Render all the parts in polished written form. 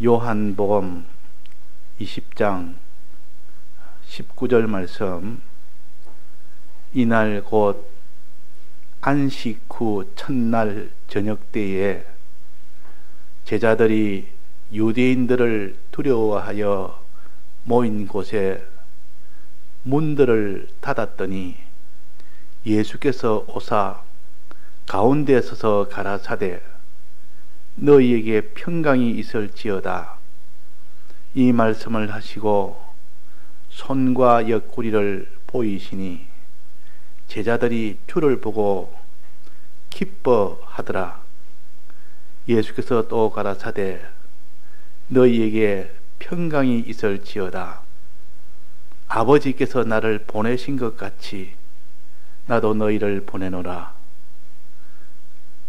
요한복음 20장 19절 말씀, 이날 곧 안식 후 첫날 저녁 때에 제자들이 유대인들을 두려워하여 모인 곳에 문들을 닫았더니 예수께서 오사 가운데 서서 가라사대 너희에게 평강이 있을지어다. 이 말씀을 하시고 손과 옆구리를 보이시니 제자들이 주를 보고 기뻐하더라. 예수께서 또 가라사대 너희에게 평강이 있을지어다. 아버지께서 나를 보내신 것 같이 나도 너희를 보내노라.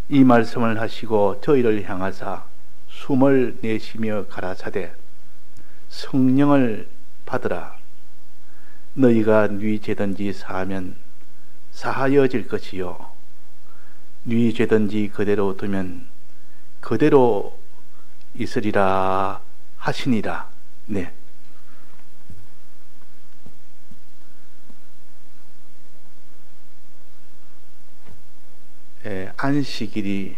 이 말씀을 하시고 저희를 향하사 숨을 내쉬며 가라사대 성령을 받으라. 너희가 네 죄든지 사하면 사하여질 것이요 네 죄든지 그대로 두면 그대로 있으리라 하시니라. 네. 안식일이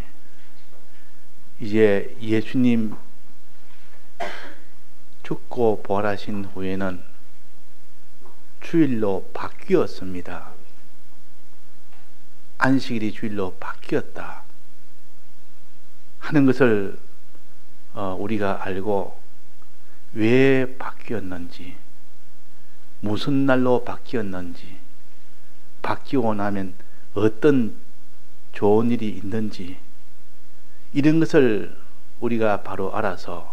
이제 예수님 죽고 부활하신 후에는 주일로 바뀌었습니다. 안식일이 주일로 바뀌었다 하는 것을 우리가 알고, 왜 바뀌었는지, 무슨 날로 바뀌었는지, 바뀌고 나면 어떤 좋은 일이 있는지, 이런 것을 우리가 바로 알아서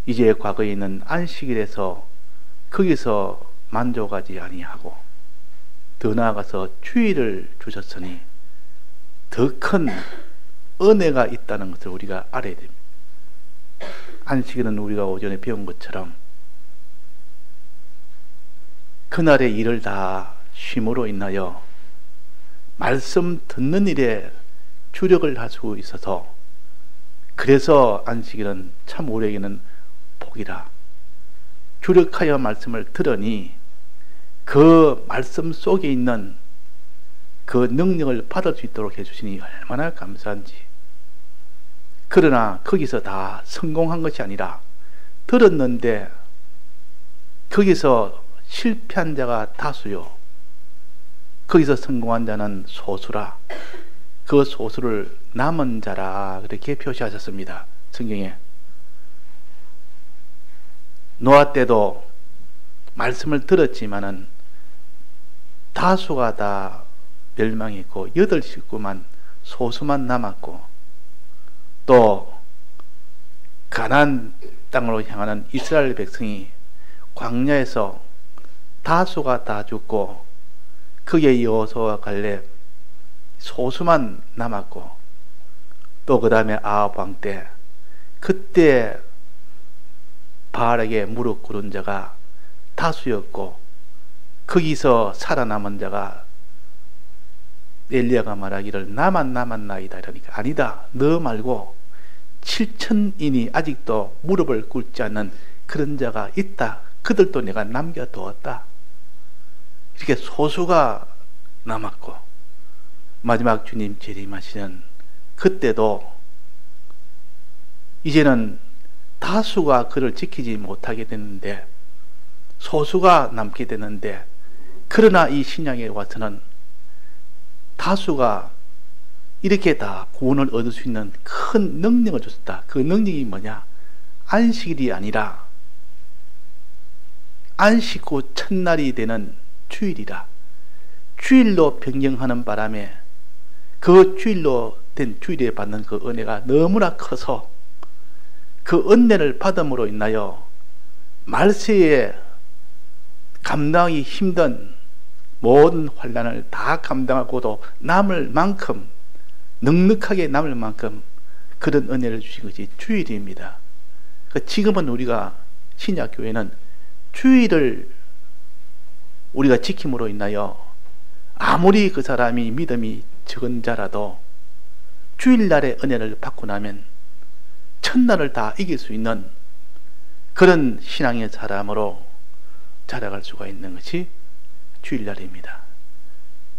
이제 과거에 있는 안식일에서 거기서 만족하지 아니하고 더 나아가서 주일을 주셨으니 더 큰 은혜가 있다는 것을 우리가 알아야 됩니다. 안식일은 우리가 오전에 배운 것처럼 그날의 일을 다 쉼으로 인하여 말씀 듣는 일에 주력을 할 수 있어서, 그래서 안식일은 참 우리에게는 복이라. 주력하여 말씀을 들으니 그 말씀 속에 있는 그 능력을 받을 수 있도록 해주시니 얼마나 감사한지. 그러나 거기서 다 성공한 것이 아니라 들었는데 거기서 실패한 자가 다수요 거기서 성공한 자는 소수라. 그 소수를 남은 자라 그렇게 표시하셨습니다. 성경에. 노아 때도 말씀을 들었지만은 다수가 다 멸망했고 8식구만 소수만 남았고, 또 가나안 땅으로 향하는 이스라엘 백성이 광야에서 다수가 다 죽고 그게 여호수아와 갈렙 소수만 남았고, 또 그 다음에 아합 왕 때 그때 바알에게 무릎 꿇은 자가 다수였고 거기서 살아남은 자가 엘리야가 말하기를 나만 남았나이다 이러니까, 아니다, 너 말고 7,000인이 아직도 무릎을 꿇지 않는 그런 자가 있다. 그들도 내가 남겨두었다. 이렇게 소수가 남았고, 마지막 주님 재림하시는 그때도 이제는 다수가 그를 지키지 못하게 되는데 소수가 남게 되는데, 그러나 이 신약에 와서는 다수가 이렇게 다 구원을 얻을 수 있는 큰 능력을 줬다. 그 능력이 뭐냐? 안식일이 아니라 안식 후 첫날이 되는 주일이라. 주일로 변경하는 바람에 그 주일로 된 주일에 받는 그 은혜가 너무나 커서 그 은혜를 받음으로 인하여 말세에 감당하기 힘든 모든 환난을 다 감당하고도 남을 만큼, 넉넉하게 남을 만큼 그런 은혜를 주신 것이 주일입니다. 지금은 우리가 신약교회는 주일을 우리가 지킴으로 인하여 아무리 그 사람이 믿음이 적은 자라도 주일날의 은혜를 받고 나면 천난을 다 이길 수 있는 그런 신앙의 사람으로 자라갈 수가 있는 것이 주일날입니다.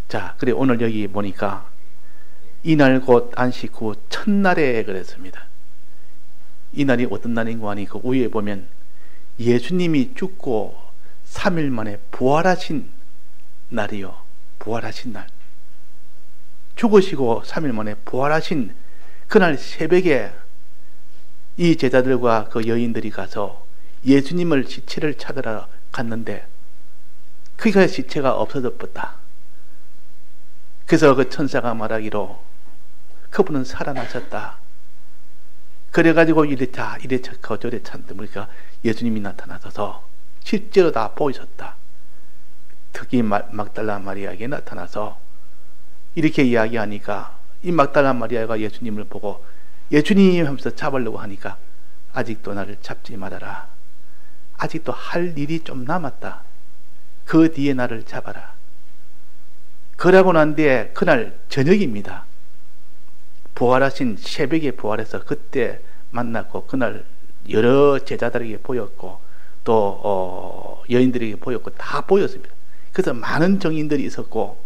자, 그래 오늘 여기 보니까 이날 곧 안식 후 첫날에 그랬습니다. 이날이 어떤 날인고 하니 그 위에 보면 예수님이 죽고 3일 만에 부활하신 날이요. 부활하신 날. 죽으시고 3일 만에 부활하신 그날 새벽에 이 제자들과 그 여인들이 가서 예수님을 시체를 찾으러 갔는데 그가 시체가 없어져 버렸다. 그래서 그 천사가 말하기로 그분은 살아나셨다. 그래가지고 이래차 저래 찬데 보니까 예수님이 나타나셔서 실제로 다 보이셨다. 특히 막달라 마리아에게 나타나서 이렇게 이야기하니까 이 막달라 마리아가 예수님을 보고 예수님 하면서 잡으려고 하니까 아직도 나를 잡지 말아라. 아직도 할 일이 좀 남았다. 그 뒤에 나를 잡아라. 그러고 난 뒤에 그날 저녁입니다. 부활하신 새벽에 부활해서 그때 만났고 그날 여러 제자들에게 보였고 또 여인들에게 보였고 다 보였습니다. 그래서 많은 정인들이 있었고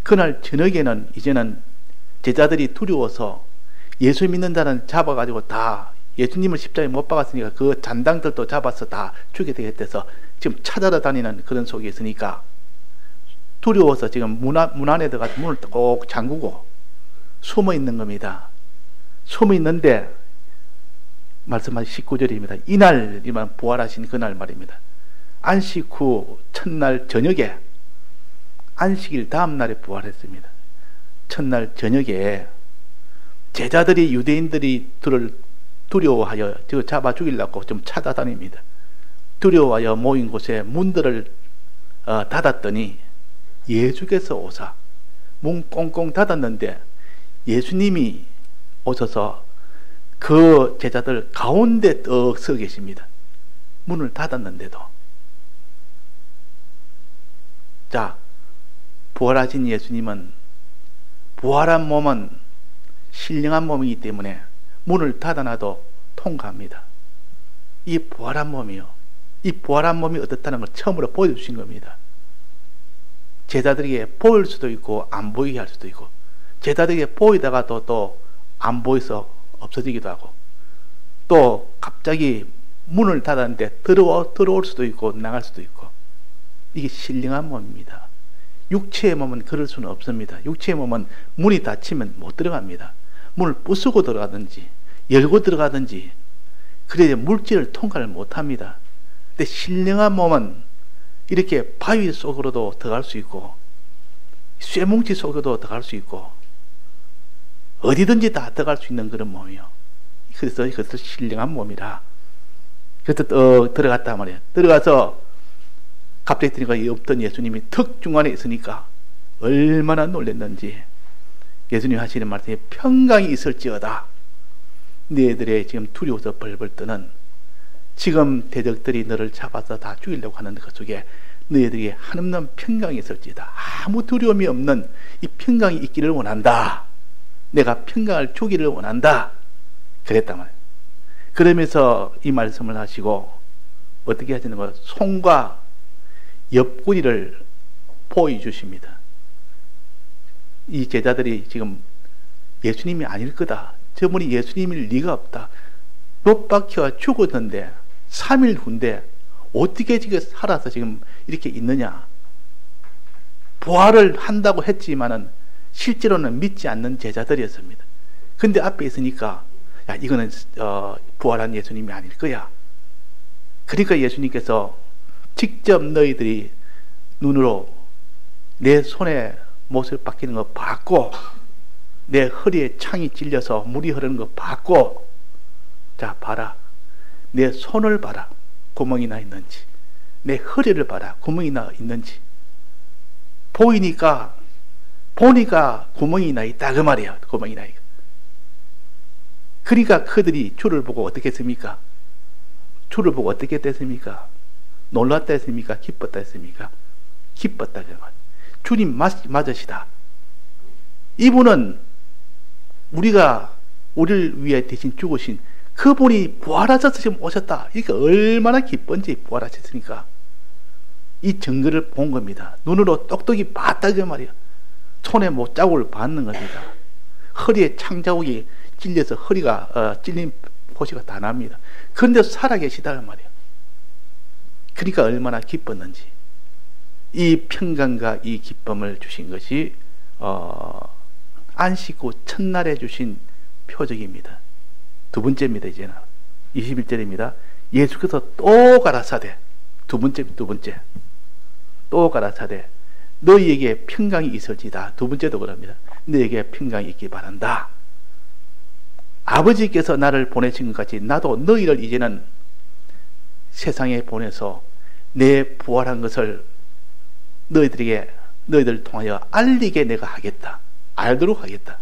그날 저녁에는 이제는 제자들이 두려워서 예수 믿는 자는 잡아가지고 다 예수님을 십자가에 못 박았으니까 그 잔당들도 잡아서 다 죽게 되겠대서 지금 찾아다 다니는 그런 속에 있으니까 두려워서 지금 문 안에 들어가서 문을 꼭 잠그고 숨어 있는 겁니다. 숨어 있는데 말씀하신 19절입니다. 이날이면 부활하신 그날 말입니다. 안식 후 첫날 저녁에 안식일 다음 날에 부활했습니다. 첫날 저녁에 제자들이 유대인들이 들을 두려워하여 잡아 죽이려고 좀 찾아다닙니다. 두려워하여 모인 곳에 문들을 닫았더니 예수께서 오사 문 꽁꽁 닫았는데 예수님이 오셔서 그 제자들 가운데 떡 서 계십니다. 문을 닫았는데도. 자, 부활하신 예수님은 부활한 몸은 신령한 몸이기 때문에 문을 닫아놔도 통과합니다. 이 부활한 몸이요. 이 부활한 몸이 어떻다는 걸 처음으로 보여주신 겁니다. 제자들에게 보일 수도 있고 안 보이게 할 수도 있고 제자들에게 보이다가도 또 안 보여서 없어지기도 하고 또 갑자기 문을 닫았는데 들어올 수도 있고 나갈 수도 있고 이게 신령한 몸입니다. 육체의 몸은 그럴 수는 없습니다. 육체의 몸은 문이 닫히면 못 들어갑니다. 문을 부수고 들어가든지 열고 들어가든지 그래야 물질을 통과를 못합니다. 근데 신령한 몸은 이렇게 바위 속으로도 들어갈 수 있고 쇠뭉치 속으로도 들어갈 수 있고 어디든지 다 들어갈 수 있는 그런 몸이요. 그래서 이것을 신령한 몸이라. 그래서 들어갔단 말이에요. 들어가서 갑자기 들어가 없던 예수님이 턱 중간에 있으니까 얼마나 놀랐는지 예수님 하시는 말씀에 평강이 있을지어다. 너희들의 지금 두려워서 벌벌 떠는 지금 대적들이 너를 잡아서 다 죽이려고 하는 그 속에 너희들에게 한없는 평강이 있을지어다. 아무 두려움이 없는 이 평강이 있기를 원한다. 내가 평강을 주기를 원한다. 그랬단 말이에요. 그러면서 이 말씀을 하시고 어떻게 하시는 거예요? 손과 옆구리를 보여주십니다. 이 제자들이 지금 예수님이 아닐 거다. 저분이 예수님일 리가 없다. 못 박혀 죽었는데 3일 후인데 어떻게 지금 살아서 지금 이렇게 있느냐. 부활을 한다고 했지만은 실제로는 믿지 않는 제자들이었습니다. 근데 앞에 있으니까 야 이거는 부활한 예수님이 아닐 거야. 그러니까 예수님께서 직접 너희들이 눈으로 내 손에 못을 박히는 거 봤고 내 허리에 창이 찔려서 물이 흐르는 거 봤고 자 봐라. 내 손을 봐라. 구멍이 나 있는지. 내 허리를 봐라. 구멍이 나 있는지. 보니까 구멍이 나 있다 그 말이야. 구멍이 나 있다. 그러니까 그들이 주를 보고 어떻게 했습니까? 주를 보고 어떻게 됐습니까? 놀랐다 했습니까? 기뻤다 했습니까? 기뻤다 그 말. 주님 맞으시다. 이분은 우리를 위해 대신 죽으신 그분이 부활하셔서 지금 오셨다. 이게 얼마나 기쁜지 부활하셨으니까. 이 증거를 본 겁니다. 눈으로 똑똑히 봤다 그 말이야. 손에 못자국을 받는 겁니다. 허리에 창자국이 찔려서 허리가 찔린 포시가 다 납니다. 그런데 살아계시다 그 말이야. 그러니까 얼마나 기뻤는지. 이 평강과 이 기쁨을 주신 것이 안식 후 첫날에 주신 표적입니다. 두 번째입니다. 이제는 21절입니다. 예수께서 또 가라사대, 두 번째 또 가라사대, 너희에게 평강이 있을지다. 두 번째도 그럽니다. 너희에게 평강이 있기 바란다. 아버지께서 나를 보내신 것 같이 나도 너희를 이제는 세상에 보내서 내 부활한 것을 너희들 통하여 알리게 내가 하겠다. 알도록 하겠다.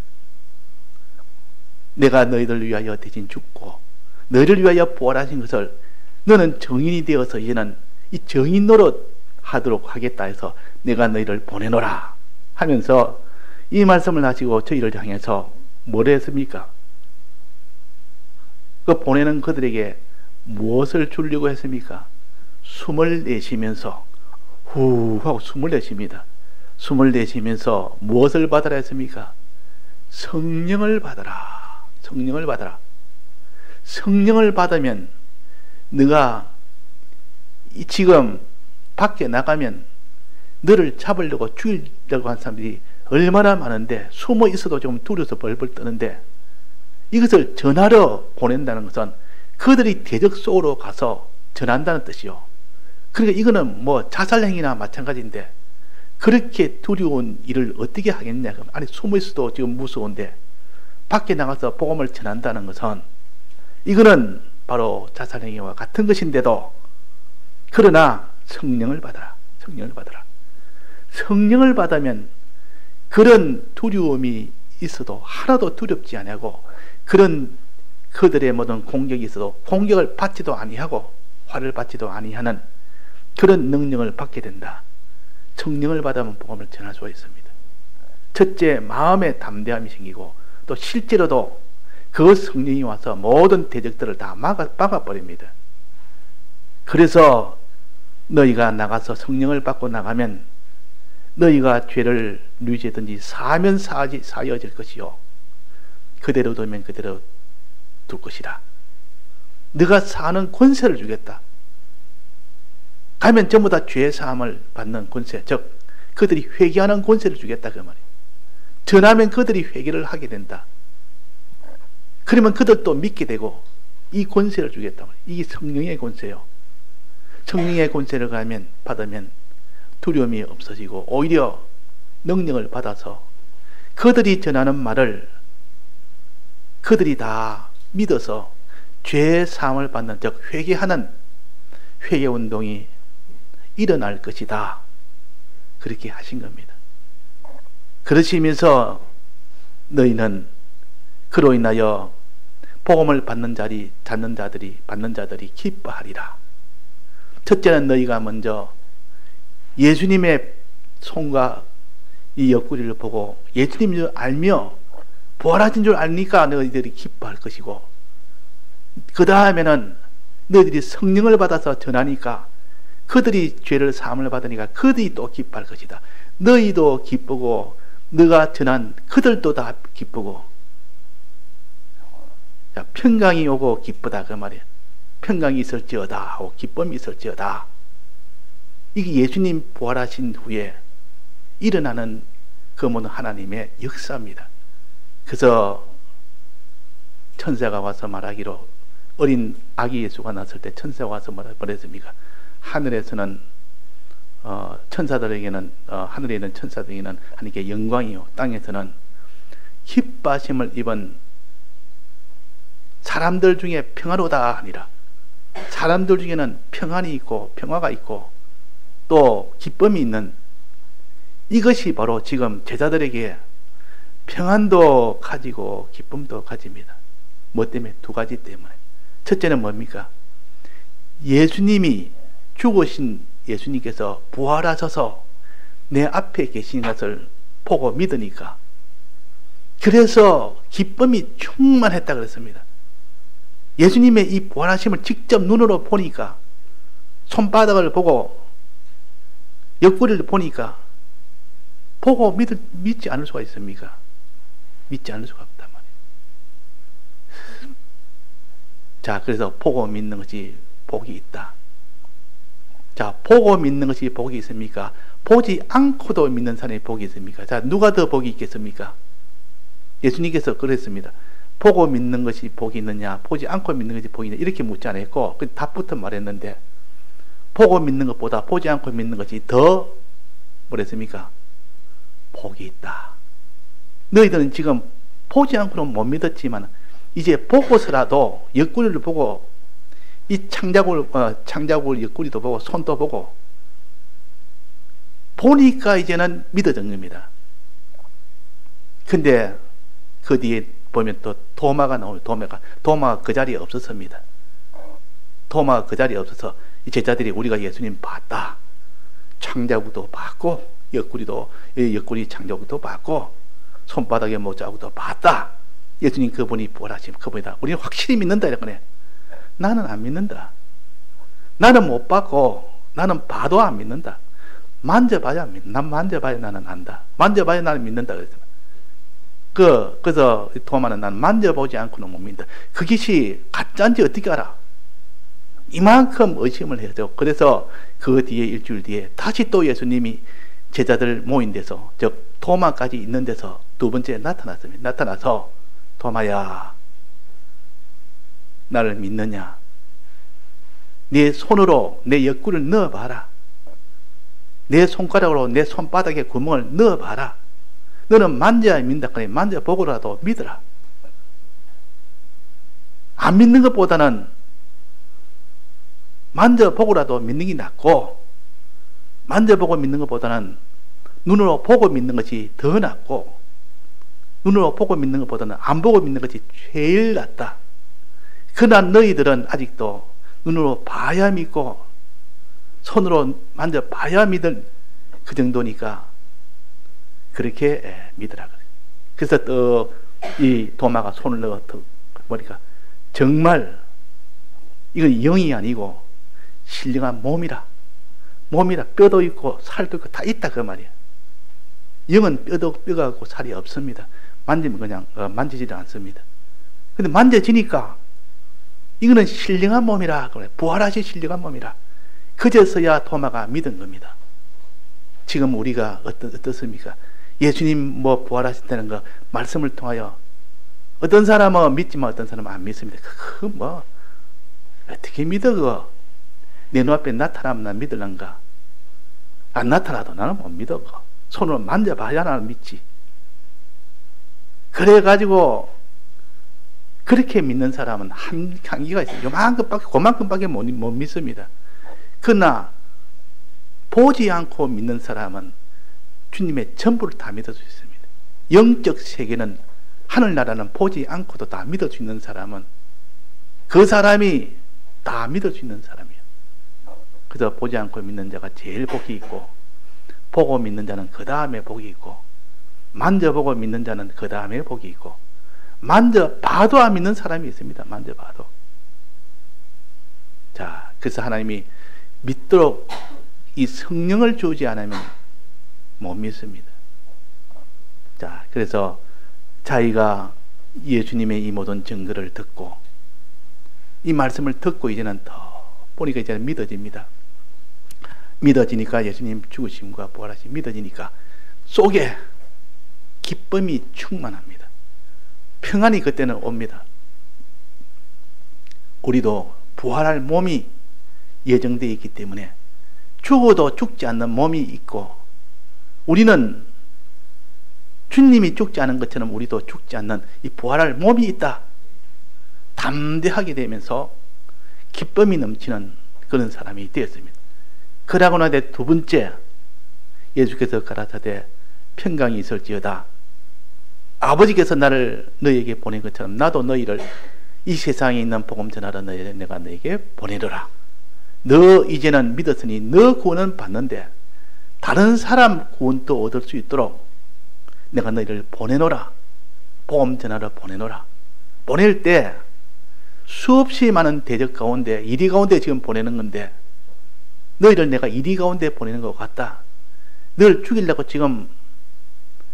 내가 너희들 위하여 대신 죽고 너희를 위하여 부활하신 것을 너는 정인이 되어서 이제는 이 정인 노릇 하도록 하겠다 해서 내가 너희를 보내노라 하면서 이 말씀을 하시고 저희를 향해서 뭐라 했습니까? 그 보내는 그들에게 무엇을 주려고 했습니까? 숨을 내쉬면서 후 하고 숨을 내쉽니다. 숨을 내쉬면서 무엇을 받으라 했습니까? 성령을 받아라. 성령을 받아라. 성령을 받으면 네가 지금 밖에 나가면 너를 잡으려고 죽이려고 한 사람들이 얼마나 많은데 숨어 있어도 좀 두려워서 벌벌 떠는데 이것을 전하러 보낸다는 것은 그들이 대적 속으로 가서 전한다는 뜻이요. 그러니까 이거는 뭐 자살행위나 마찬가지인데 그렇게 두려운 일을 어떻게 하겠냐. 아니 숨어 있어도 지금 무서운데 밖에 나가서 복음을 전한다는 것은 이거는 바로 자살행위와 같은 것인데도 그러나 성령을 받아라. 성령을 받아라. 성령을 받으면 그런 두려움이 있어도 하나도 두렵지 아니하고 그런 그들의 모든 공격이 있어도 공격을 받지도 아니하고 화를 받지도 아니하는 그런 능력을 받게 된다. 성령을 받으면 복음을 전할 수가 있습니다. 첫째, 마음의 담대함이 생기고 또 실제로도 그 성령이 와서 모든 대적들을 다 막아버립니다. 그래서 너희가 나가서 성령을 받고 나가면 너희가 죄를 누이든지 사하면 사여질 것이요 그대로 두면 그대로 둘 것이라. 너가 사는 권세를 주겠다. 가면 전부 다 죄 사함을 받는 권세, 즉 그들이 회개하는 권세를 주겠다 그 말이에요. 전하면 그들이 회개를 하게 된다. 그러면 그들도 믿게 되고 이 권세를 주겠다 말이에요. 이게 성령의 권세요. 성령의 권세를 받으면 두려움이 없어지고 오히려 능력을 받아서 그들이 전하는 말을 그들이 다 믿어서 죄 사함을 받는, 즉 회개하는 회개 운동이 일어날 것이다. 그렇게 하신 겁니다. 그러시면서 너희는 그로 인하여 복음을 받는 자들이 기뻐하리라. 첫째는 너희가 먼저 예수님의 손과 이 옆구리를 보고 예수님을 알며 부활하신 줄 아니까 너희들이 기뻐할 것이고, 그 다음에는 너희들이 성령을 받아서 전하니까 그들이 죄를 사함을 받으니까 그들이 또 기뻐할 것이다. 너희도 기쁘고 너가 전한 그들도 다 기쁘고. 자, 평강이 오고 기쁘다 그 말이야. 평강이 있을지어다 하고 기쁨이 있을지어다. 이게 예수님 부활하신 후에 일어나는 그 모든 하나님의 역사입니다. 그래서 천사가 와서 말하기로, 어린 아기 예수가 났을 때 천사가 와서 말했습니까? 하늘에서는 천사들에게는 하늘에 있는 천사들에게는 하나님께 영광이요, 땅에서는 기뻐하심을 입은 사람들 중에 평화로다 하니라. 사람들 중에는 평안이 있고 평화가 있고 또 기쁨이 있는, 이것이 바로 지금 제자들에게 평안도 가지고 기쁨도 가집니다. 뭐 때문에? 두 가지 때문에. 첫째는 뭡니까? 예수님이 죽으신 예수님께서 부활하셔서 내 앞에 계신 것을 보고 믿으니까, 그래서 기쁨이 충만했다 그랬습니다. 예수님의 이 부활하심을 직접 눈으로 보니까, 손바닥을 보고 옆구리를 보니까 보고 믿지 않을 수가 있습니까? 믿지 않을 수가 없단 말이에요. 자, 그래서 보고 믿는 것이 복이 있다. 자, 보고 믿는 것이 복이 있습니까? 보지 않고도 믿는 사람이 복이 있습니까? 자, 누가 더 복이 있겠습니까? 예수님께서 그랬습니다. 보고 믿는 것이 복이 있느냐, 보지 않고 믿는 것이 복이 있느냐, 이렇게 묻지 않았고, 그 답부터 말했는데, 보고 믿는 것보다 보지 않고 믿는 것이 더 뭐랬습니까? 복이 있다. 너희들은 지금 보지 않고는 못 믿었지만 이제 보고서라도 옆구리를 보고 이 창자국을 옆구리도 보고 손도 보고 보니까 이제는 믿어진 겁니다. 근데 그 뒤에 보면 또 도마가 나옵니다. 도마가 그 자리에 없었습니다. 도마가 그 자리에 없어서 이 제자들이 우리가 예수님 봤다. 창자국도 봤고 옆구리 창자국도 봤고 손바닥에 못자국도 봤다. 예수님 그분이 부활하신 그분이다. 우리는 확실히 믿는다 이러거든요. 나는 안 믿는다. 나는 못 봤고 나는 봐도 안 믿는다. 만져봐야 안 믿는다. 난 만져봐야 나는 안다. 만져봐야 나는 믿는다 그랬습니다. 그래서 도마는 난 만져보지 않고는 못 믿는다. 그것이 가짜인지 어떻게 알아? 이만큼 의심을 해야죠. 그래서 그 뒤에 일주일 뒤에 다시 또 예수님이 제자들 모인 데서, 즉 도마까지 있는 데서 두 번째 나타났습니다. 나타나서 도마야, 나를 믿느냐? 내 손으로 내 옆구리를 넣어봐라. 내 손가락으로 내 손바닥에 구멍을 넣어봐라. 너는 만져야 믿는다. 그래, 만져보고라도 믿어라. 안 믿는 것보다는 만져보고라도 믿는 게 낫고, 만져보고 믿는 것보다는 눈으로 보고 믿는 것이 더 낫고, 눈으로 보고 믿는 것보다는 안 보고 믿는 것이 제일 낫다. 그러나 너희들은 아직도 눈으로 봐야 믿고 손으로 만져봐야 믿을 그 정도니까 그렇게 믿으라. 그래서 또 이 도마가 손을 넣어 보니까 정말 이건 영이 아니고 신령한 몸이라. 뼈도 있고 살도 있고 다 있다 그 말이야. 영은 뼈가 있고 살이 없습니다. 만지면 그냥 만지지를 않습니다. 근데 만져지니까 이거는 신령한 몸이라 그래. 부활하신 신령한 몸이라. 그제서야 도마가 믿은 겁니다. 지금 우리가 어떻습니까? 예수님 부활하신다는 거 말씀을 통하여 어떤 사람은 믿지만 어떤 사람은 안 믿습니다. 어떻게 믿어 그거? 내 눈앞에 나타나면 난 믿을란가? 안 나타나도 나는 못 믿어 그거. 손으로 만져봐야 나는 믿지. 그래가지고 그렇게 믿는 사람은 한계가 있어요. 그만큼밖에 못 믿습니다. 그러나 보지 않고 믿는 사람은 주님의 전부를 다 믿을 수 있습니다. 영적 세계는, 하늘나라는 보지 않고도 다 믿을 수 있는 사람은 그 사람이 다 믿을 수 있는 사람이에요. 그래서 보지 않고 믿는 자가 제일 복이 있고, 보고 믿는 자는 그 다음에 복이 있고, 만져보고 믿는 자는 그 다음에 복이 있고, 만져봐도 안 믿는 사람이 있습니다. 만져봐도. 자, 그래서 하나님이 믿도록 이 성령을 주지 않으면 못 믿습니다. 자, 그래서 자기가 예수님의 이 모든 증거를 듣고, 이 말씀을 듣고 이제는 더 보니까 이제는 믿어집니다. 믿어지니까 예수님 죽으심과 부활하심 믿어지니까 속에 기쁨이 충만합니다. 평안이 그때는 옵니다. 우리도 부활할 몸이 예정되어 있기 때문에 죽어도 죽지 않는 몸이 있고, 우리는 주님이 죽지 않은 것처럼 우리도 죽지 않는 이 부활할 몸이 있다. 담대하게 되면서 기쁨이 넘치는 그런 사람이 되었습니다. 그러고 나서 두 번째, 예수께서 가라사대 평강이 있을지어다. 아버지께서 나를 너희에게 보낸 것처럼 나도 너희를 이 세상에 있는 복음 전하러 내가 너희에게 보내려라. 너 이제는 믿었으니 너 구원은 받는데 다른 사람 구원도 얻을 수 있도록 내가 너희를 보내노라. 복음 전하러 보내노라. 보낼 때 수없이 많은 대적 가운데 이리 가운데 지금 보내는 건데 너희를 내가 이리 가운데 보내는 것 같다. 너를 죽이려고 지금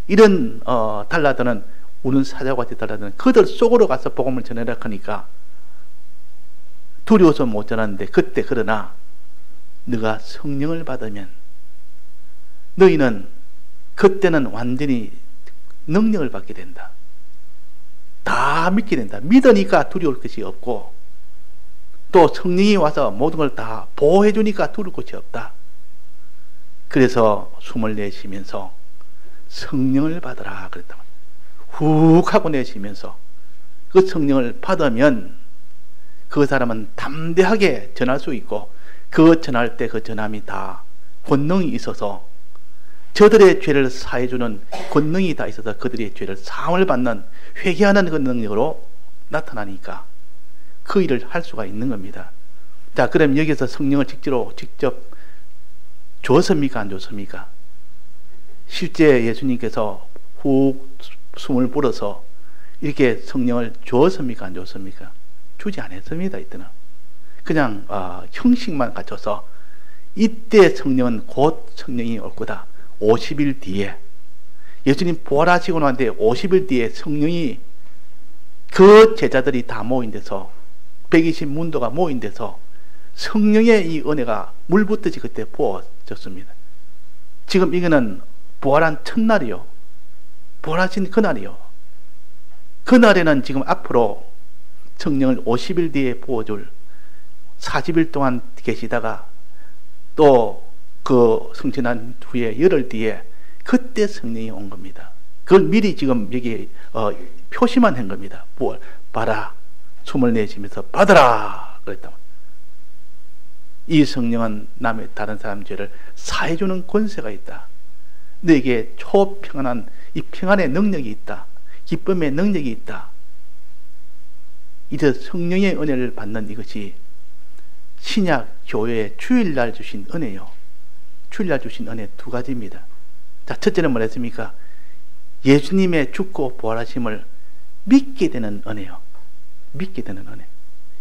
이런 달라드는 우는 사자와 같이 달라드는 그들 속으로 가서 복음을 전해라 하니까 두려워서 못 전하는데 그때 그러나 너가 성령을 받으면 너희는 그때는 완전히 능력을 받게 된다. 다 믿게 된다. 믿으니까 두려울 것이 없고 또 성령이 와서 모든 걸 다 보호해 주니까 두려울 것이 없다. 그래서 숨을 내쉬면서 성령을 받으라 그랬다. 훅 하고 내쉬면서 그 성령을 받으면 그 사람은 담대하게 전할 수 있고 그 전할 때 그 전함이 다 권능이 있어서 저들의 죄를 사해주는 권능이 다 있어서 그들의 죄를 사함을 받는 회개하는 그 능력으로 나타나니까 그 일을 할 수가 있는 겁니다. 자, 그럼 여기서 성령을 직접 줬습니까? 안 줬습니까? 실제 예수님께서 훅 숨을 불어서 이렇게 성령을 줬습니까? 안 줬습니까? 주지 않았습니다. 이때는 그냥 형식만 갖춰서 이때 성령은 곧 성령이 올 거다. 50일 뒤에 예수님 부활하시고 나는데 50일 뒤에 성령이 그 제자들이 다 모인 데서 120문도가 모인 데서 성령의 이 은혜가 물붓듯이 그때 부어졌습니다. 지금 이거는 부활한 첫날이요. 부활하신 그날이요. 그날에는 지금 앞으로 성령을 50일 뒤에 부어줄 40일 동안 계시다가 또 그 성천한 후에 열흘 뒤에 그때 성령이 온 겁니다. 그걸 미리 지금 여기 표시만 한 겁니다. 부활 봐라. 숨을 내쉬면서 받아라 그랬다. 이 성령은 남의 다른 사람 죄를 사해주는 권세가 있다. 너에게 초평안한 이 평안의 능력이 있다. 기쁨의 능력이 있다. 이제 성령의 은혜를 받는 이것이 신약 교회에 주일날 주신 은혜요. 주일날 주신 은혜 두 가지입니다. 자, 첫째는 뭐랬습니까? 예수님의 죽고 부활하심을 믿게 되는 은혜요. 믿게 되는 은혜.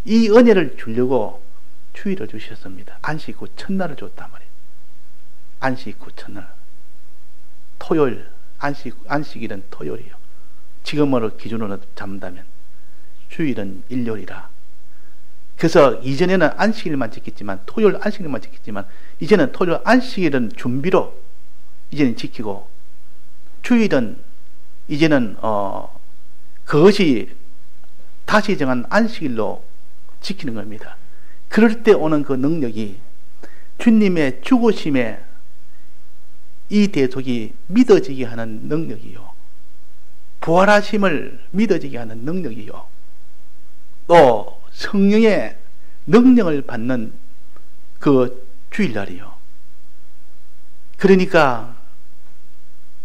이 은혜를 주려고 주일을 주셨습니다. 안식 후 첫날을 줬단 말이에요. 안식 후 첫날. 토요일, 안식일은 토요일이요. 지금으로 기준으로 잡는다면 주일은 일요일이라. 그래서 이전에는 안식일만 지켰지만 토요일 안식일만 지켰지만 이제는 토요일 안식일은 준비로 이제는 지키고 주일은 이제는 그것이 다시 정한 안식일로 지키는 겁니다. 그럴 때 오는 그 능력이 주님의 죽으심에 이 대속이 믿어지게 하는 능력이요. 부활하심을 믿어지게 하는 능력이요. 또 성령의 능력을 받는 그 주일날이요. 그러니까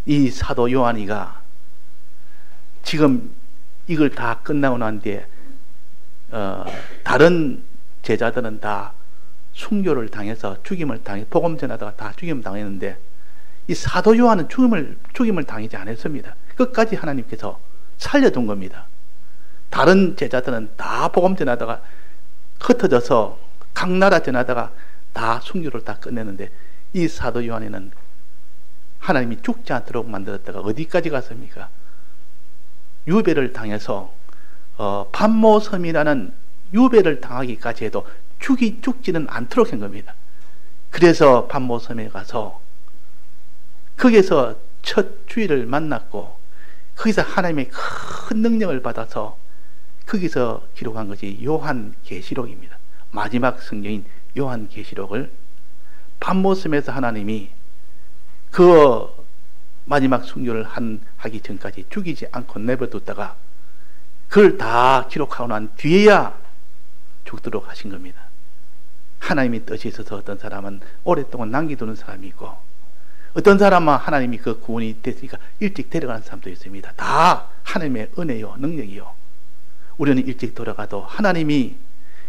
이 사도 요한이가 지금 이걸 다 끝나고 난 뒤에 다른 제자들은 다 순교를 당해서 죽임을 당해 복음 전하다가 다 죽임을 당했는데 이 사도 요한은 죽임을 당하지 않았습니다. 끝까지 하나님께서 살려둔 겁니다. 다른 제자들은 다 복음 전하다가 흩어져서 각 나라 전하다가 다 순교를 다 끝냈는데 이 사도 요한에는 하나님이 죽지 않도록 만들었다가 어디까지 갔습니까? 유배를 당해서 pat모섬이라는 유배를 당하기까지 해도 죽지는 않도록 한 겁니다. 그래서 pat모섬에 가서 거기서 첫 주일을 만났고 거기서 하나님의 큰 능력을 받아서 거기서 기록한 것이 요한계시록입니다. 마지막 성경인 요한계시록을 pat모섬에서 하나님이 그 마지막 순교를 하기 전까지 죽이지 않고 내버려뒀다가 그걸 다 기록하고 난 뒤에야 죽도록 하신 겁니다. 하나님이 뜻이 있어서 어떤 사람은 오랫동안 남겨두는 사람이 있고 어떤 사람은 하나님이 그 구원이 됐으니까 일찍 데려가는 사람도 있습니다. 다 하나님의 은혜요 능력이요. 우리는 일찍 돌아가도 하나님이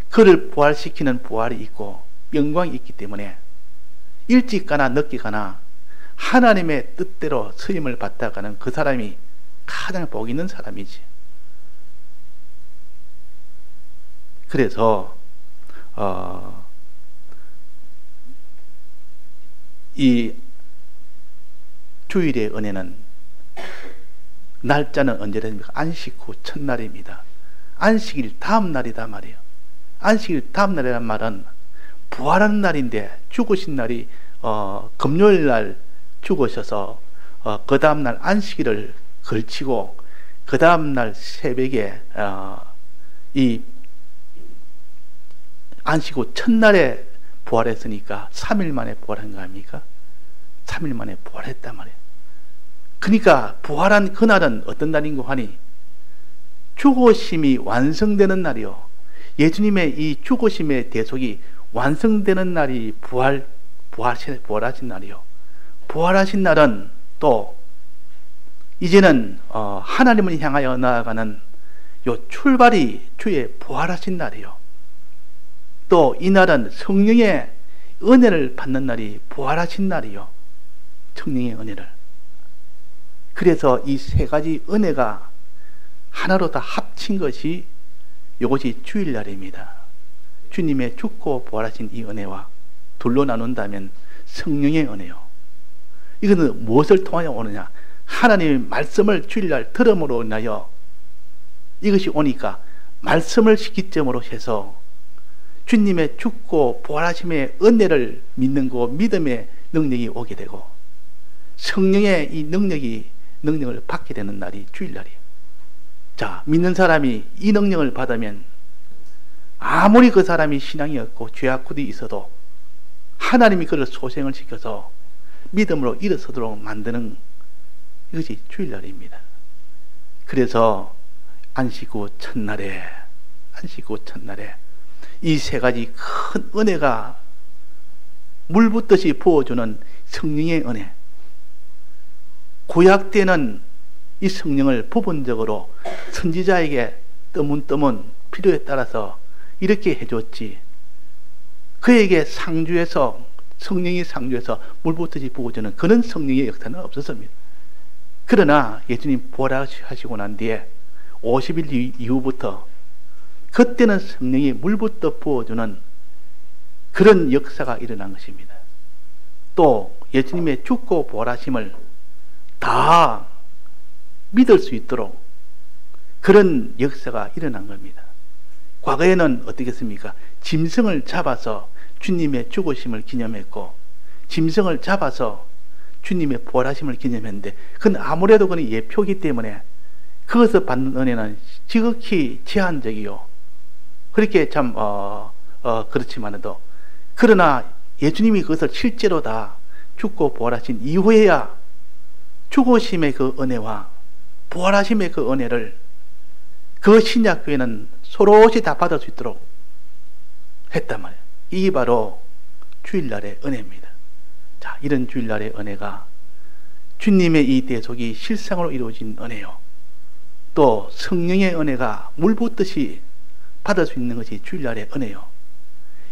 그를 부활시키는 부활이 있고 영광이 있기 때문에 일찍 가나 늦게 가나 하나님의 뜻대로 쓰임을 받다가는 그 사람이 가장 복 있는 사람이지. 그래서 이 주일의 은혜는 날짜는 언제 됩니까? 안식 후 첫날입니다. 안식일 다음 날이다 말이에요. 안식일 다음 날이란 말은 부활하는 날인데, 죽으신 날이 금요일 날 죽으셔서 그 다음 날 안식일을 걸치고 그 다음 날 새벽에 이 안식 후 첫날에 부활했으니까 3일 만에 부활한 거 아닙니까? 3일 만에 부활했단 말이에요. 그러니까 부활한 그날은 어떤 날인고 하니 죽으심이 완성되는 날이요. 예수님의 이 죽으심의 대속이 완성되는 날이 부활하신 날이요. 부활하신 날은 또 이제는 하나님을 향하여 나아가는 요 출발이 주의 부활하신 날이요. 또 이 날은 성령의 은혜를 받는 날이 부활하신 날이요. 성령의 은혜를. 그래서 이 세 가지 은혜가 하나로 다 합친 것이 이것이 주일날입니다. 주님의 죽고 부활하신 이 은혜와 둘로 나눈다면 성령의 은혜요. 이거는 무엇을 통하여 오느냐? 하나님의 말씀을 주일날 들음으로 인하여 이것이 오니까 말씀을 시기점으로 해서 주님의 죽고 부활하심의 은혜를 믿는 거, 믿음의 능력이 오게 되고 성령의 이 능력을 받게 되는 날이 주일날이에요. 자, 믿는 사람이 이 능력을 받으면 아무리 그 사람이 신앙이 없고 죄악구도 있어도 하나님이 그를 소생을 시켜서 믿음으로 일어서도록 만드는 이것이 주일날입니다. 그래서 안식 후 첫날에 이 세 가지 큰 은혜가 물 붓듯이 부어주는 성령의 은혜. 구약 때는 이 성령을 부분적으로 선지자에게 뜨문뜨문 필요에 따라서 이렇게 해줬지, 그에게 성령이 상주해서 물 붓듯이 부어주는 그런 성령의 역사는 없었습니다. 그러나 예수님 부활하시고 난 뒤에 50일 이후부터 그때는 성령이 물부터 부어주는 그런 역사가 일어난 것입니다. 또 예수님의 죽고 부활하심을 다 믿을 수 있도록 그런 역사가 일어난 겁니다. 과거에는 어떻겠습니까? 짐승을 잡아서 주님의 죽으심을 기념했고 짐승을 잡아서 주님의 부활하심을 기념했는데 그건 아무래도 그건 예표이기 때문에 그것을 받는 은혜는 지극히 제한적이요. 그렇게 참 그렇지만도 그러나 예수님이 그것을 실제로 다 죽고 부활하신 이후에야 죽으심의 그 은혜와 부활하심의 그 은혜를 그 신약교회는 서로시 다 받을 수 있도록 했단 말이에요. 이게 바로 주일날의 은혜입니다. 자, 이런 주일날의 은혜가 주님의 이 대속이 실상으로 이루어진 은혜요. 또 성령의 은혜가 물 붓듯이 받을 수 있는 것이 주일날의 은혜요.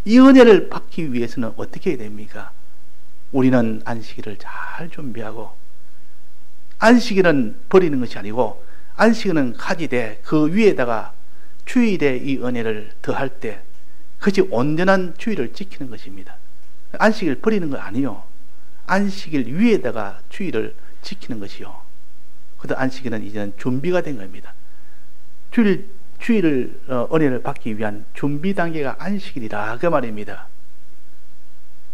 이 은혜를 받기 위해서는 어떻게 해야 됩니까? 우리는 안식일을 잘 준비하고, 안식일은 버리는 것이 아니고 안식일은 가지되 그 위에다가 주일의 이 은혜를 더할 때 그것이 온전한 주일을 지키는 것입니다. 안식일 버리는 거 아니요. 안식일 위에다가 주일을 지키는 것이요. 그래서 안식일은 이제는 준비가 된 겁니다. 주일을 은혜를 받기 위한 준비 단계가 안식일이라 그 말입니다.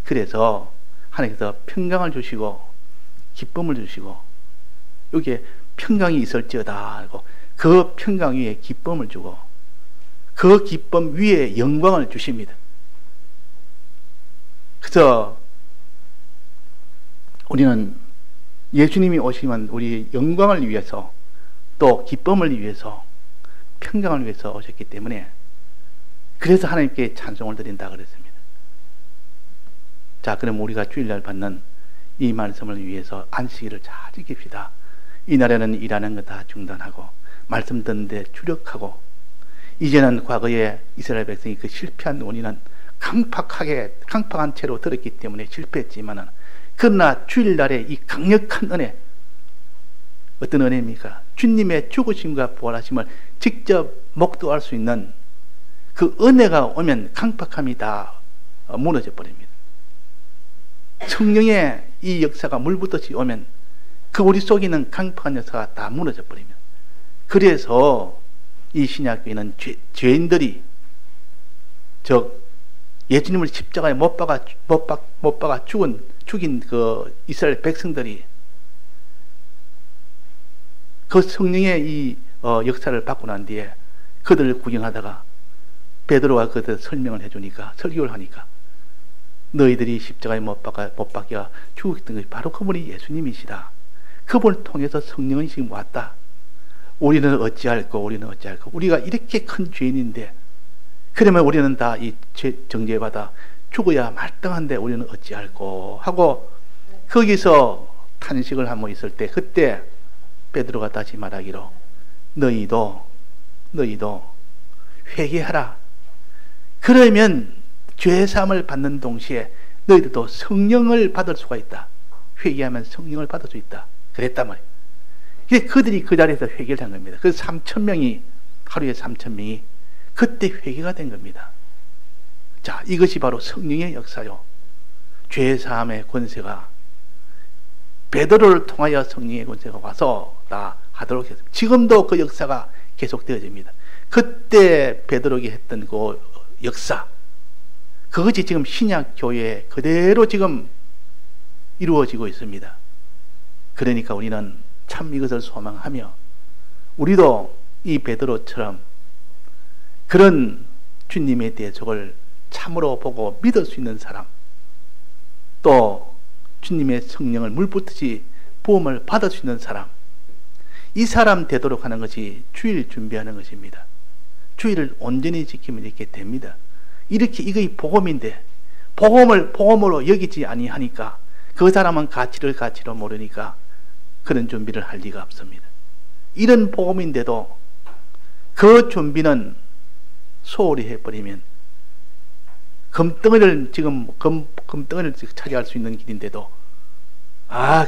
그래서 하나님께서 평강을 주시고 기쁨을 주시고 여기에 평강이 있을지어다 하고 그 평강 위에 기쁨을 주고 그 기쁨 위에 영광을 주십니다. 그래서 우리는 예수님이 오시면 우리 영광을 위해서 또 기쁨을 위해서 평강을 위해서 오셨기 때문에 그래서 하나님께 찬송을 드린다 그랬습니다. 자, 그럼 우리가 주일날 받는 이 말씀을 위해서 안식일을 잘 지킵시다. 이날에는 일하는 거 다 중단하고 말씀 듣는데 주력하고, 이제는 과거에 이스라엘 백성이 그 실패한 원인은 강팍한 채로 들었기 때문에 실패했지만은, 그러나 주일날에 이 강력한 은혜, 어떤 은혜입니까? 주님의 죽으심과 부활하심을 직접 목도할 수 있는 그 은혜가 오면 강팍함이 다 무너져 버립니다. 성령의 이 역사가 물붓듯이 오면 그 우리 속에 있는 강팍한 역사가 다 무너져 버립니다. 그래서 이 신약교회는 죄인들이 예수님을 십자가에 못 박아 죽인 그 이스라엘 백성들이 그 성령의 이 역사를 받고 난 뒤에 그들을 구경하다가 베드로가 그들 설명을 해주니까, 설교를 하니까, 너희들이 십자가에 못 박혀 죽었던 것이 바로 그분이 예수님이시다. 그분을 통해서 성령은 지금 왔다. 우리는 어찌할꼬, 우리가 이렇게 큰 죄인인데, 그러면 우리는 다 이 정죄받아 죽어야 마땅한데 우리는 어찌할꼬 하고 거기서 탄식을 하고 있을 때, 그때 베드로가 다시 말하기로, 너희도 회개하라. 그러면 죄사함을 받는 동시에 너희들도 성령을 받을 수가 있다. 회개하면 성령을 받을 수 있다. 그랬단 말이에요. 그들이 그 자리에서 회개를 한 겁니다. 그래서 3,000명이, 하루에 3,000명이 그때 회개가 된 겁니다. 자, 이것이 바로 성령의 역사요. 죄사함의 권세가 베드로를 통하여 성령의 권세가 와서 다 하도록 했습니다. 지금도 그 역사가 계속되어집니다. 그때 베드로에게 했던 그 역사, 그것이 지금 신약교회에 그대로 지금 이루어지고 있습니다. 그러니까 우리는 참 이것을 소망하며, 우리도 이 베드로처럼 그런 주님의 대적을 참으로 보고 믿을 수 있는 사람, 또 주님의 성령을 물붓듯이 부음을 받을 수 있는 사람, 이 사람 되도록 하는 것이 주일 준비하는 것입니다. 주일을 온전히 지키면 이렇게 됩니다. 이렇게 이것이 복음인데, 복음으로 여기지 아니하니까, 그 사람은 가치로 모르니까 그런 준비를 할 리가 없습니다. 이런 복음인데도 그 준비는 소홀히 해버리면, 금덩이를 차지할 수 있는 길인데도,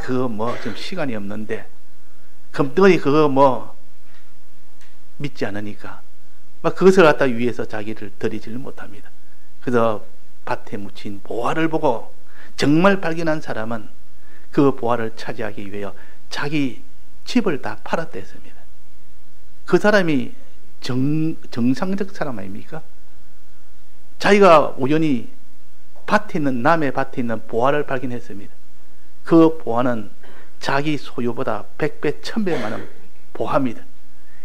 그거 좀 시간이 없는데, 금덩이 그거 믿지 않으니까 그것을 갖다 위해서 자기를 들이지를 못합니다. 그래서 밭에 묻힌 보화를 보고 정말 발견한 사람은 그 보화를 차지하기 위해 자기 집을 다 팔았다 했습니다. 그 사람이 정상적 사람 아닙니까? 자기가 우연히 남의 밭에 있는 보화를 발견했습니다. 그 보화는 자기 소유보다 100배, 1000배 많은 보화입니다.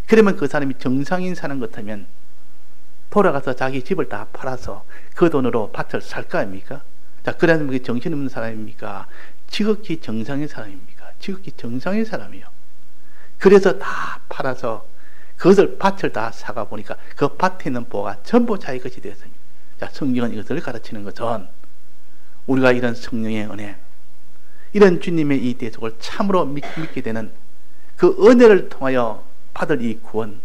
그러면 그 사람이 정상인 사람 같으면 돌아가서 자기 집을 다 팔아서 그 돈으로 밭을 살 거 아닙니까? 자, 그러면 그게 정신없는 사람입니까? 지극히 정상인 사람입니까? 지극히 정상인 사람이요. 그래서 다 팔아서 그것을 밭을 다 사가 보니까 그 밭에 있는 보화가 전부 자기 것이 되었습니다. 자, 성경은 이것을 가르치는 것은, 우리가 이런 성령의 은혜, 이런 주님의 이 대속을 참으로 믿게 되는 그 은혜를 통하여 받을 이 구원,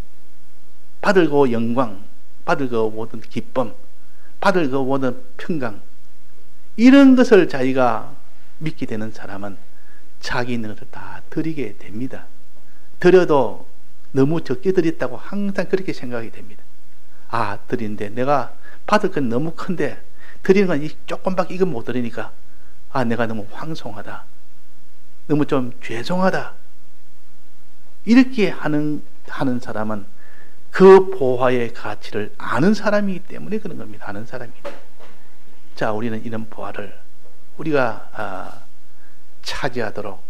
받을 그 영광, 받을 그 모든 기쁨, 받을 그 모든 평강, 이런 것을 자기가 믿게 되는 사람은 자기 있는 것을 다 드리게 됩니다. 드려도 너무 적게 드렸다고 항상 그렇게 생각이 됩니다. 드리는데 내가 받을 건 너무 큰데 드리는 건 조금밖에 이건 못 드리니까 내가 너무 황송하다, 너무 좀 죄송하다, 이렇게 하는 사람은 그 보화의 가치를 아는 사람이기 때문에 그런 겁니다. 아는 사람입니다. 자, 우리는 이런 보화를 우리가 차지하도록,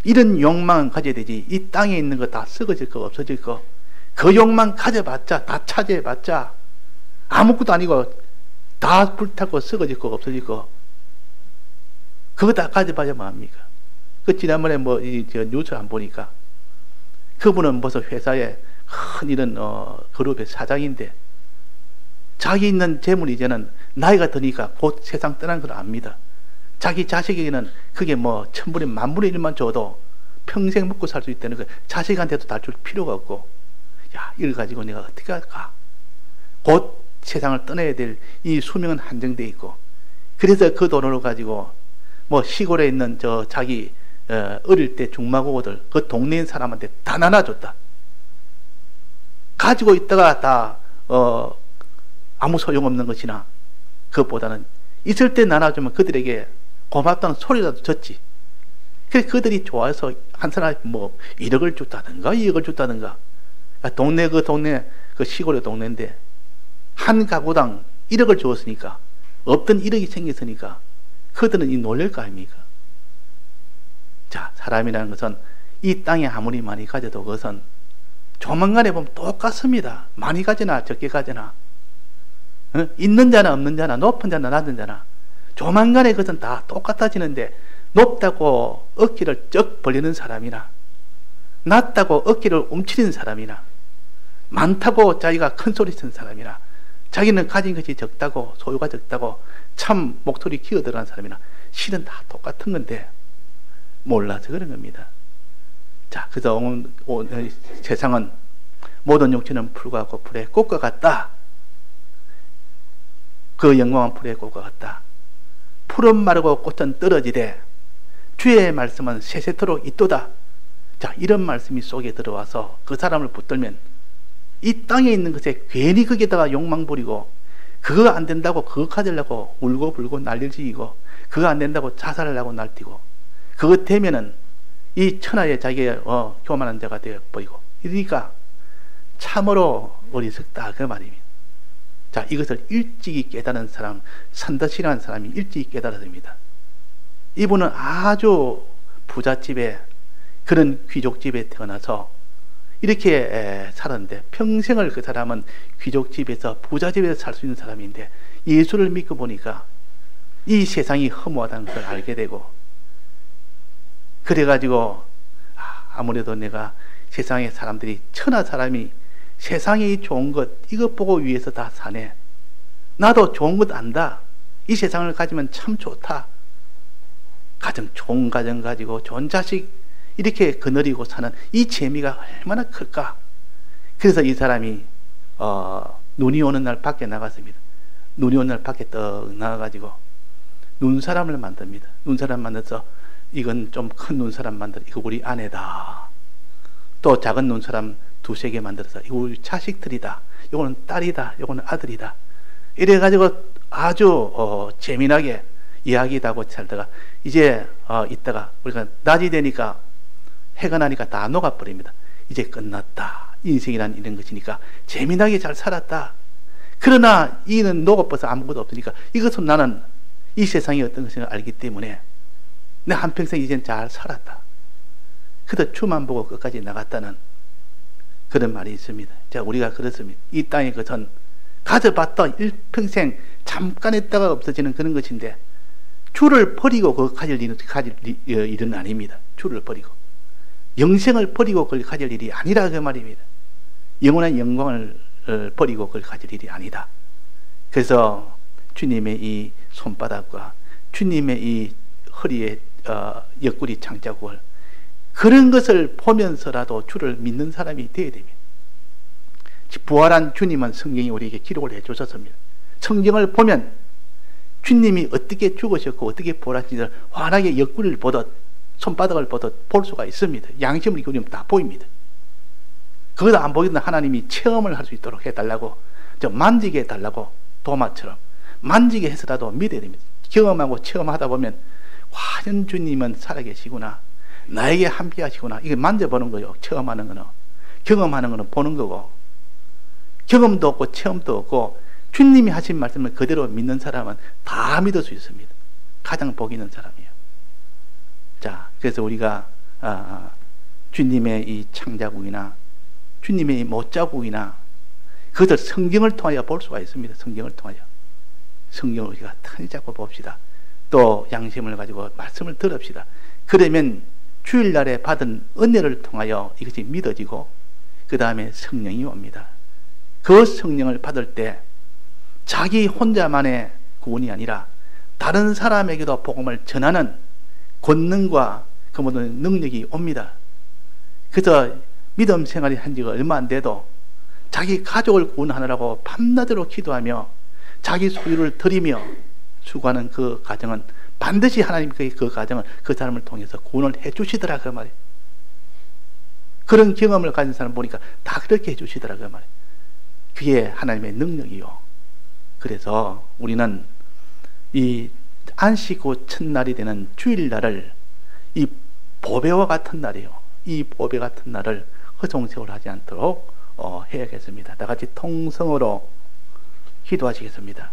이런 욕망은 가져야 되지. 이 땅에 있는 거 다 썩어질 거 없어질 거, 그 욕망 가져봤자, 다 차지해봤자 아무것도 아니고 다 불타고 썩어질 거 없어질 거, 그거 다 가져봐야 뭐합니까? 그 지난번에 뉴스 안 보니까 그분은 무슨 회사에 큰 이런 그룹의 사장인데, 자기 있는 재물이 이제는 나이가 드니까 곧 세상 떠난 걸 압니다. 자기 자식에게는 그게 1000분의 10,000분의 1만 줘도 평생 먹고 살 수 있다는 거, 자식한테도 다 줄 필요가 없고, 이걸 가지고 내가 어떻게 할까? 곧 세상을 떠나야 될 이 수명은 한정되어 있고, 그래서 그 돈으로 가지고 시골에 있는 자기 어릴 때 중마고들 그 동네인 사람한테 다 나눠줬다. 가지고 있다가 다 아무 소용없는 것이나 그것보다는 있을 때 나눠주면 그들에게 고맙다는 소리라도 졌지. 그래서 그들이 좋아해서 한 사람이 뭐 1억을 줬다든가 2억을 줬다든가, 동네 그 시골의 동네인데 한 가구당 1억을 주었으니까, 없던 1억이 생겼으니까 그들은 이 놀랄 거 아닙니까? 자, 사람이라는 것은 이 땅에 아무리 많이 가져도 그것은 조만간에 보면 똑같습니다. 많이 가지나 적게 가지나, 있는 자나 없는 자나, 높은 자나 낮은 자나, 조만간에 그것은 다 똑같아지는데, 높다고 어깨를 쩍 벌리는 사람이나, 낮다고 어깨를 움츠리는 사람이나, 많다고 자기가 큰 소리 치는 사람이나, 자기는 가진 것이 적다고, 소유가 적다고 참 목소리 기어 들어간 사람이나, 실은 다 똑같은 건데 몰라서 그런 겁니다. 자, 그래서 세상은 모든 육체는 풀과 꽃풀의 꽃과 같다. 그 영광한 풀의 꽃과 같다. 풀은 마르고 꽃은 떨어지되 주의 말씀은 세세토록 있도다. 자, 이런 말씀이 속에 들어와서 그 사람을 붙들면 이 땅에 있는 것에 괜히 거기에다가 욕망 부리고, 그거 안 된다고 그거 가지려고 울고 불고 난리를 지이고, 그거 안 된다고 자살하려고 날뛰고, 그거 되면은 이 천하에 자기의 교만한 자가 되어 보이고, 이러니까 참으로 어리석다 그 말입니다. 자, 이것을 일찍이 깨달은 사람, 산더시라는 사람이 일찍이 깨달아야 됩니다. 이분은 아주 부잣집에, 그런 귀족집에 태어나서 이렇게 살았는데, 평생을 그 사람은 귀족집에서 부잣집에서 살 수 있는 사람인데, 예수를 믿고 보니까 이 세상이 허무하다는 걸 알게 되고, 그래가지고 아무래도 내가 세상의 사람들이, 천하 사람이 세상에 좋은 것 이것 보고 위해서 다 사네, 나도 좋은 것 안다, 이 세상을 가지면 참 좋다, 좋은 가정 가지고 좋은 자식 이렇게 거느리고 사는 이 재미가 얼마나 클까. 그래서 이 사람이 눈이 오는 날 밖에 나갔습니다. 눈이 오는 날 밖에 떡 나가가지고 눈사람을 만듭니다. 눈사람 만들어서, 이건 좀 큰 눈사람 만들어, 이거 우리 아내다. 또 작은 눈사람 두세 개 만들어서, 이거 우리 자식들이다, 이거는 딸이다, 이거는 아들이다. 이래가지고 아주 재미나게 이야기도 하고 살다가, 이제 있다가 우리가 낮이 되니까, 해가 나니까 다 녹아버립니다. 이제 끝났다, 인생이란 이런 것이니까 재미나게 잘 살았다. 그러나 이는 녹아버려서 아무것도 없으니까, 이것은 나는 이 세상이 어떤 것인가 알기 때문에 내 한평생 이젠 잘 살았다. 그래도 주만 보고 끝까지 나갔다는 그런 말이 있습니다. 자, 우리가 그렇습니다. 이 땅의 것은 가져봤다 일평생 잠깐 있다가 없어지는 그런 것인데, 주를 버리고 그거 가질 일은 아닙니다. 주를 버리고 영생을 버리고 그걸 가질 일이 아니라 그 말입니다. 영원한 영광을 버리고 그걸 가질 일이 아니다. 그래서 주님의 이 손바닥과 주님의 이 허리에 옆구리 장자국을, 그런 것을 보면서라도 주를 믿는 사람이 되어야 됩니다. 부활한 주님은 성경이 우리에게 기록을 해주셨습니다. 성경을 보면 주님이 어떻게 죽으셨고 어떻게 부활하신지를 환하게 옆구리를 보듯 손바닥을 보듯 볼 수가 있습니다. 양심을 기울이면 다 보입니다. 그것도 안 보이던 하나님이 체험을 할 수 있도록 해달라고, 만지게 해달라고, 도마처럼 만지게 해서라도 믿어야 됩니다. 경험하고 체험하다 보면 과연 주님은 살아계시구나, 나에게 함께 하시구나, 이게 만져보는 거요. 체험하는 거는, 경험하는 거는 보는 거고, 경험도 없고 체험도 없고 주님이 하신 말씀을 그대로 믿는 사람은 다 믿을 수 있습니다. 가장 복 있는 사람이에요. 자, 그래서 우리가 주님의 이 창자국이나 주님의 이 못자국이나 그것을 성경을 통하여 볼 수가 있습니다. 성경을 통하여. 성경을 우리가 편히 잡고 봅시다. 또 양심을 가지고 말씀을 들읍시다. 그러면 주일날에 받은 은혜를 통하여 이것이 믿어지고, 그 다음에 성령이 옵니다. 그 성령을 받을 때 자기 혼자만의 구원이 아니라 다른 사람에게도 복음을 전하는 권능과 그 모든 능력이 옵니다. 그래서 믿음 생활이 한 지가 얼마 안 돼도 자기 가족을 구원하느라고 밤낮으로 기도하며 자기 소유를 드리며 수고하는 그 가정은 반드시 하나님께서 그 가정을 그 사람을 통해서 구원을 해 주시더라 그 말이에요. 그런 경험을 가진 사람 보니까 다 그렇게 해 주시더라 그 말이에요. 그게 하나님의 능력이요. 그래서 우리는 이 안식 후 첫날이 되는 주일날을 이 보배와 같은 날이요. 이 보배 같은 날을 허송세월 하지 않도록 해야겠습니다. 다 같이 통성으로 기도하시겠습니다.